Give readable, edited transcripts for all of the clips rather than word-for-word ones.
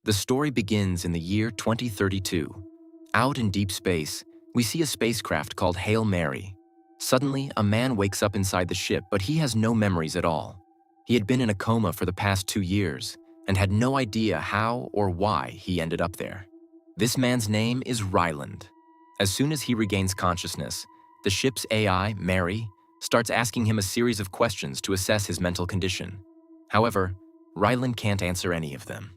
The story begins in the year 2032. Out in deep space, we see a spacecraft called Hail Mary. Suddenly, a man wakes up inside the ship, but he has no memories at all. He had been in a coma for the past 2 years and had no idea how or why he ended up there. This man's name is Ryland. As soon as he regains consciousness, the ship's AI, Mary, starts asking him a series of questions to assess his mental condition. However, Ryland can't answer any of them.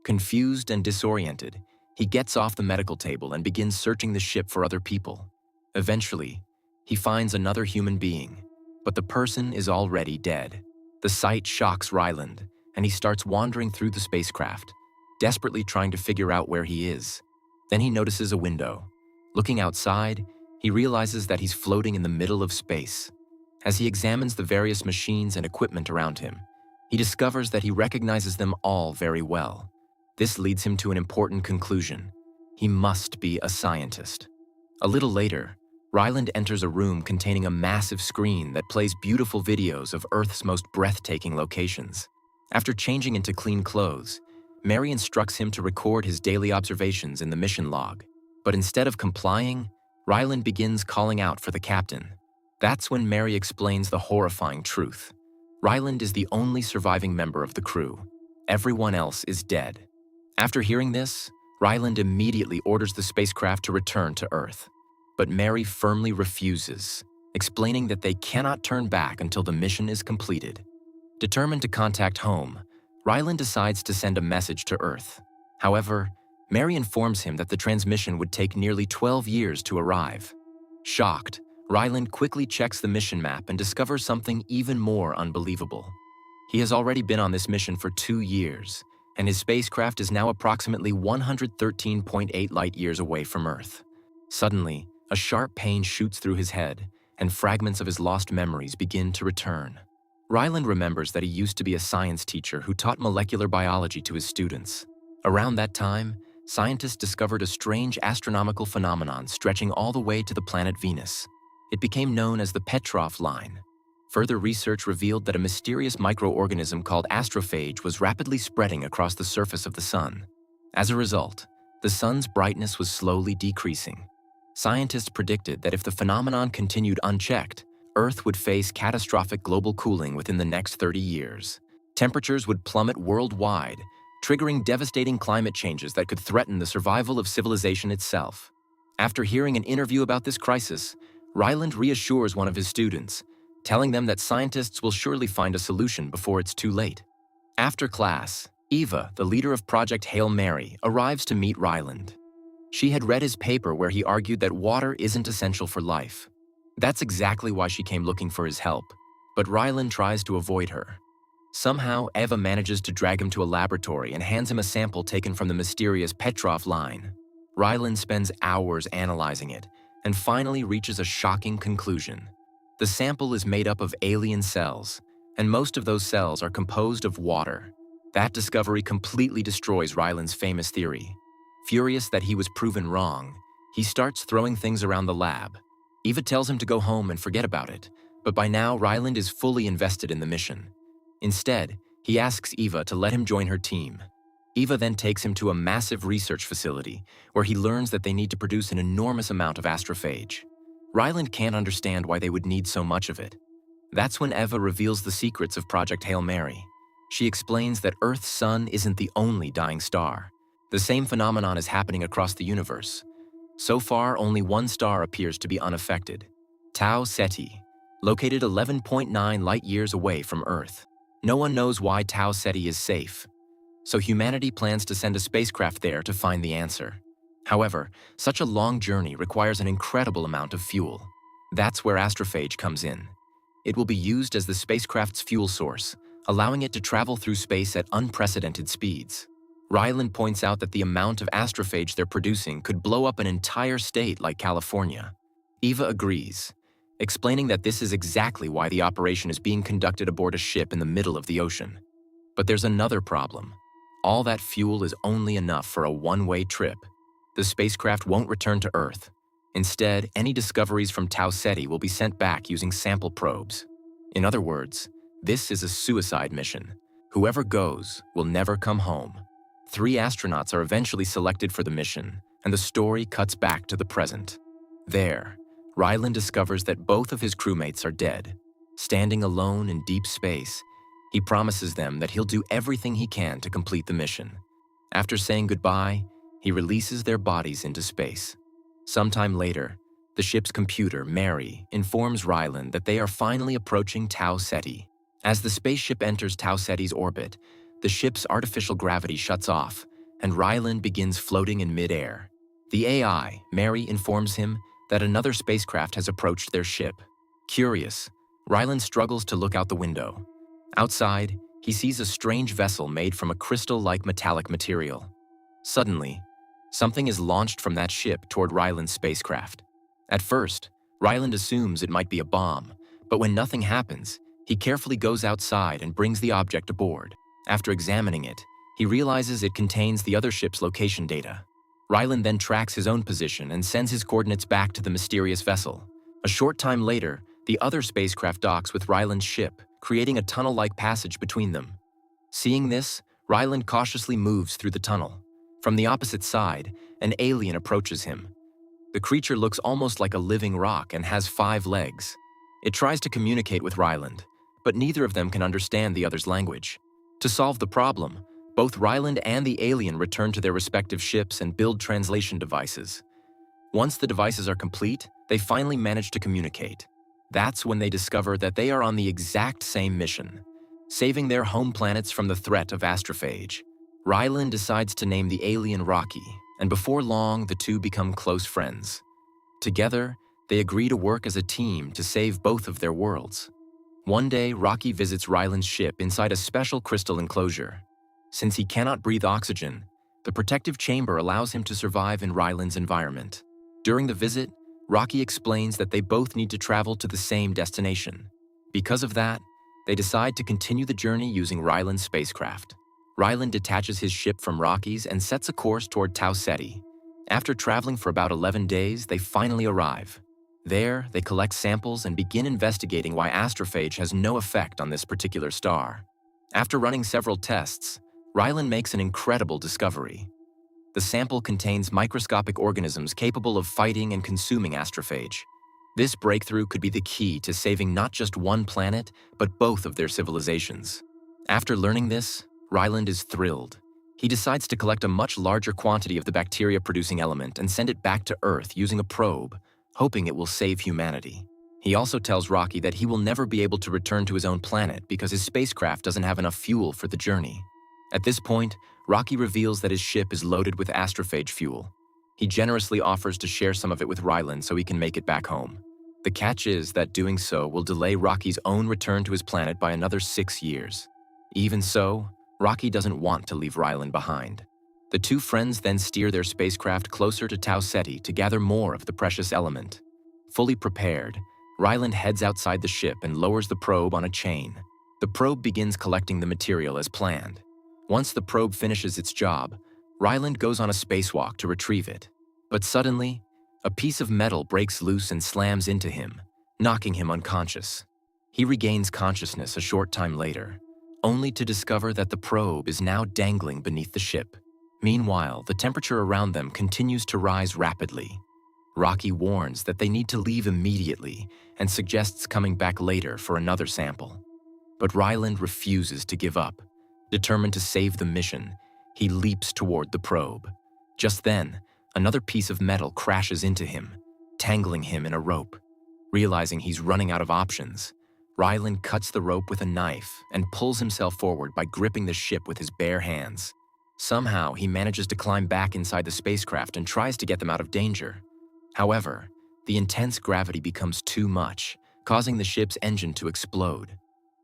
Confused and disoriented, he gets off the medical table and begins searching the ship for other people. Eventually, he finds another human being, but the person is already dead. The sight shocks Ryland, and he starts wandering through the spacecraft, desperately trying to figure out where he is. Then he notices a window. Looking outside, he realizes that he's floating in the middle of space. As he examines the various machines and equipment around him, he discovers that he recognizes them all very well. This leads him to an important conclusion. He must be a scientist. A little later, Ryland enters a room containing a massive screen that plays beautiful videos of Earth's most breathtaking locations. After changing into clean clothes, Mary instructs him to record his daily observations in the mission log. But instead of complying, Ryland begins calling out for the captain. That's when Mary explains the horrifying truth. Ryland is the only surviving member of the crew. Everyone else is dead. After hearing this, Ryland immediately orders the spacecraft to return to Earth. But Mary firmly refuses, explaining that they cannot turn back until the mission is completed. Determined to contact home, Ryland decides to send a message to Earth. However, Mary informs him that the transmission would take nearly 12 years to arrive. Shocked, Ryland quickly checks the mission map and discovers something even more unbelievable. He has already been on this mission for 2 years, and his spacecraft is now approximately 113.8 light-years away from Earth. Suddenly, a sharp pain shoots through his head, and fragments of his lost memories begin to return. Ryland remembers that he used to be a science teacher who taught molecular biology to his students. Around that time, scientists discovered a strange astronomical phenomenon stretching all the way to the planet Venus. It became known as the Petrov line. Further research revealed that a mysterious microorganism called astrophage was rapidly spreading across the surface of the sun. As a result, the sun's brightness was slowly decreasing. Scientists predicted that if the phenomenon continued unchecked, Earth would face catastrophic global cooling within the next 30 years. Temperatures would plummet worldwide, triggering devastating climate changes that could threaten the survival of civilization itself. After hearing an interview about this crisis, Ryland reassures one of his students, telling them that scientists will surely find a solution before it's too late. After class, Eva, the leader of Project Hail Mary, arrives to meet Ryland. She had read his paper where he argued that water isn't essential for life. That's exactly why she came looking for his help, but Ryland tries to avoid her. Somehow, Eva manages to drag him to a laboratory and hands him a sample taken from the mysterious Petrov line. Ryland spends hours analyzing it and finally reaches a shocking conclusion. The sample is made up of alien cells, and most of those cells are composed of water. That discovery completely destroys Ryland's famous theory. Furious that he was proven wrong, he starts throwing things around the lab. Eva tells him to go home and forget about it, but by now Ryland is fully invested in the mission. Instead, he asks Eva to let him join her team. Eva then takes him to a massive research facility where he learns that they need to produce an enormous amount of astrophage. Ryland can't understand why they would need so much of it. That's when Eva reveals the secrets of Project Hail Mary. She explains that Earth's sun isn't the only dying star. The same phenomenon is happening across the universe. So far, only one star appears to be unaffected, Tau Ceti, located 11.9 light-years away from Earth. No one knows why Tau Ceti is safe, so humanity plans to send a spacecraft there to find the answer. However, such a long journey requires an incredible amount of fuel. That's where astrophage comes in. It will be used as the spacecraft's fuel source, allowing it to travel through space at unprecedented speeds. Ryland points out that the amount of astrophage they're producing could blow up an entire state like California. Eva agrees, explaining that this is exactly why the operation is being conducted aboard a ship in the middle of the ocean. But there's another problem. All that fuel is only enough for a one-way trip. The spacecraft won't return to Earth. Instead, any discoveries from Tau Ceti will be sent back using sample probes. In other words, this is a suicide mission. Whoever goes will never come home. 3 astronauts are eventually selected for the mission, and the story cuts back to the present. There, Ryland discovers that both of his crewmates are dead. Standing alone in deep space, he promises them that he'll do everything he can to complete the mission. After saying goodbye, he releases their bodies into space. Sometime later, the ship's computer, Mary, informs Ryland that they are finally approaching Tau Ceti. As the spaceship enters Tau Ceti's orbit, the ship's artificial gravity shuts off, and Ryland begins floating in midair. The AI, Mary, informs him that another spacecraft has approached their ship. Curious, Ryland struggles to look out the window. Outside, he sees a strange vessel made from a crystal-like metallic material. Suddenly, something is launched from that ship toward Ryland's spacecraft. At first, Ryland assumes it might be a bomb, but when nothing happens, he carefully goes outside and brings the object aboard. After examining it, he realizes it contains the other ship's location data. Ryland then tracks his own position and sends his coordinates back to the mysterious vessel. A short time later, the other spacecraft docks with Ryland's ship, creating a tunnel-like passage between them. Seeing this, Ryland cautiously moves through the tunnel. From the opposite side, an alien approaches him. The creature looks almost like a living rock and has 5 legs. It tries to communicate with Ryland, but neither of them can understand the other's language. To solve the problem, both Ryland and the alien return to their respective ships and build translation devices. Once the devices are complete, they finally manage to communicate. That's when they discover that they are on the exact same mission, saving their home planets from the threat of astrophage. Ryland decides to name the alien Rocky, and before long, the two become close friends. Together, they agree to work as a team to save both of their worlds. One day, Rocky visits Ryland's ship inside a special crystal enclosure. Since he cannot breathe oxygen, the protective chamber allows him to survive in Ryland's environment. During the visit, Rocky explains that they both need to travel to the same destination. Because of that, they decide to continue the journey using Ryland's spacecraft. Ryland detaches his ship from Rocky's and sets a course toward Tau Ceti. After traveling for about 11 days, they finally arrive. There, they collect samples and begin investigating why astrophage has no effect on this particular star. After running several tests, Ryland makes an incredible discovery. The sample contains microscopic organisms capable of fighting and consuming astrophage. This breakthrough could be the key to saving not just one planet, but both of their civilizations. After learning this, Ryland is thrilled. He decides to collect a much larger quantity of the bacteria-producing element and send it back to Earth using a probe, hoping it will save humanity. He also tells Rocky that he will never be able to return to his own planet because his spacecraft doesn't have enough fuel for the journey. At this point, Rocky reveals that his ship is loaded with astrophage fuel. He generously offers to share some of it with Ryland so he can make it back home. The catch is that doing so will delay Rocky's own return to his planet by another 6 years. Even so, Rocky doesn't want to leave Ryland behind. The two friends then steer their spacecraft closer to Tau Ceti to gather more of the precious element. Fully prepared, Ryland heads outside the ship and lowers the probe on a chain. The probe begins collecting the material as planned. Once the probe finishes its job, Ryland goes on a spacewalk to retrieve it. But suddenly, a piece of metal breaks loose and slams into him, knocking him unconscious. He regains consciousness a short time later, only to discover that the probe is now dangling beneath the ship. Meanwhile, the temperature around them continues to rise rapidly. Rocky warns that they need to leave immediately and suggests coming back later for another sample. But Ryland refuses to give up. Determined to save the mission, he leaps toward the probe. Just then, another piece of metal crashes into him, tangling him in a rope. Realizing he's running out of options, Ryland cuts the rope with a knife and pulls himself forward by gripping the ship with his bare hands. Somehow, he manages to climb back inside the spacecraft and tries to get them out of danger. However, the intense gravity becomes too much, causing the ship's engine to explode.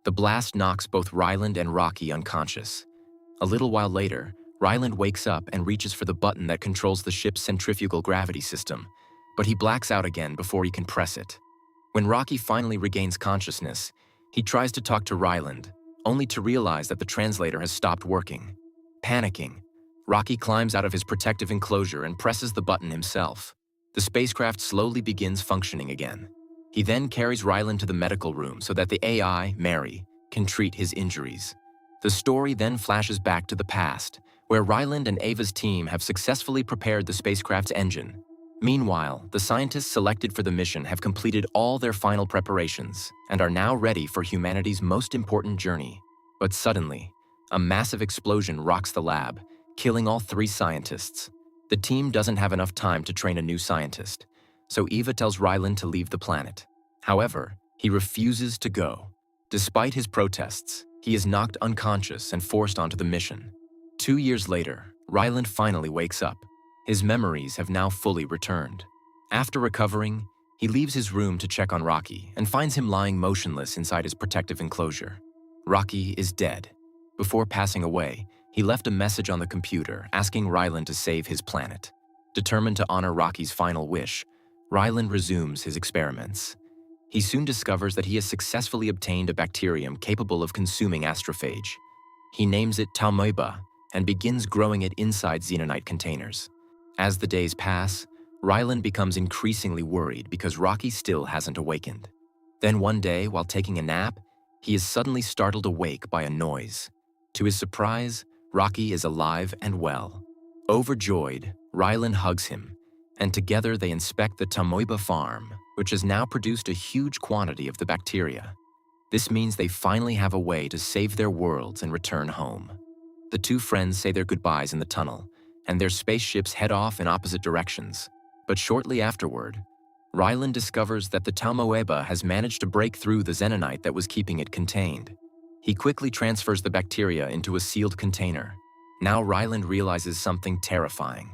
The blast knocks both Ryland and Rocky unconscious. A little while later, Ryland wakes up and reaches for the button that controls the ship's centrifugal gravity system, but he blacks out again before he can press it. When Rocky finally regains consciousness, he tries to talk to Ryland, only to realize that the translator has stopped working. Panicking, Rocky climbs out of his protective enclosure and presses the button himself. The spacecraft slowly begins functioning again. He then carries Ryland to the medical room so that the AI, Mary, can treat his injuries. The story then flashes back to the past, where Ryland and Ava's team have successfully prepared the spacecraft's engine. Meanwhile, the scientists selected for the mission have completed all their final preparations and are now ready for humanity's most important journey. But suddenly, a massive explosion rocks the lab, killing all 3 scientists. The team doesn't have enough time to train a new scientist, so Eva tells Ryland to leave the planet. However, he refuses to go. Despite his protests, he is knocked unconscious and forced onto the mission. 2 years later, Ryland finally wakes up. His memories have now fully returned. After recovering, he leaves his room to check on Rocky and finds him lying motionless inside his protective enclosure. Rocky is dead. Before passing away, he left a message on the computer asking Ryland to save his planet. Determined to honor Rocky's final wish, Ryland resumes his experiments. He soon discovers that he has successfully obtained a bacterium capable of consuming astrophage. He names it Talmoiba and begins growing it inside xenonite containers. As the days pass, Ryland becomes increasingly worried because Rocky still hasn't awakened. Then one day, while taking a nap, he is suddenly startled awake by a noise. To his surprise, Rocky is alive and well. Overjoyed, Ryland hugs him, and together they inspect the Talmoiba farm, which has now produced a huge quantity of the bacteria. This means they finally have a way to save their worlds and return home. The 2 friends say their goodbyes in the tunnel, and their spaceships head off in opposite directions. But shortly afterward, Ryland discovers that the Talmoiba has managed to break through the xenonite that was keeping it contained. He quickly transfers the bacteria into a sealed container. Now Ryland realizes something terrifying.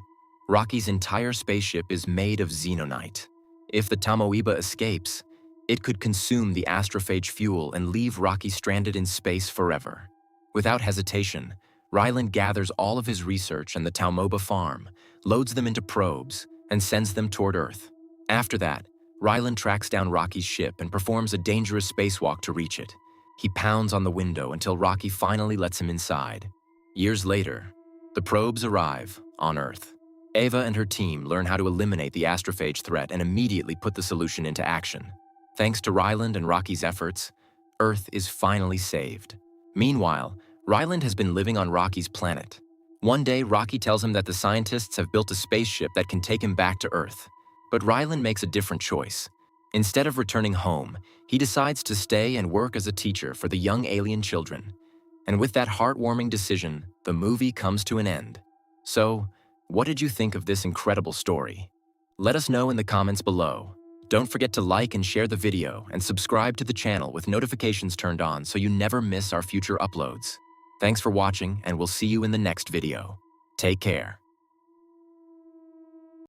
Rocky's entire spaceship is made of xenonite. If the Talmoiba escapes, it could consume the astrophage fuel and leave Rocky stranded in space forever. Without hesitation, Ryland gathers all of his research and the Talmoiba farm, loads them into probes, and sends them toward Earth. After that, Ryland tracks down Rocky's ship and performs a dangerous spacewalk to reach it. He pounds on the window until Rocky finally lets him inside. Years later, the probes arrive on Earth. Ava and her team learn how to eliminate the astrophage threat and immediately put the solution into action. Thanks to Ryland and Rocky's efforts, Earth is finally saved. Meanwhile, Ryland has been living on Rocky's planet. One day, Rocky tells him that the scientists have built a spaceship that can take him back to Earth. But Ryland makes a different choice. Instead of returning home, he decides to stay and work as a teacher for the young alien children. And with that heartwarming decision, the movie comes to an end. So, what did you think of this incredible story? Let us know in the comments below. Don't forget to like and share the video and subscribe to the channel with notifications turned on so you never miss our future uploads. Thanks for watching, and we'll see you in the next video. Take care.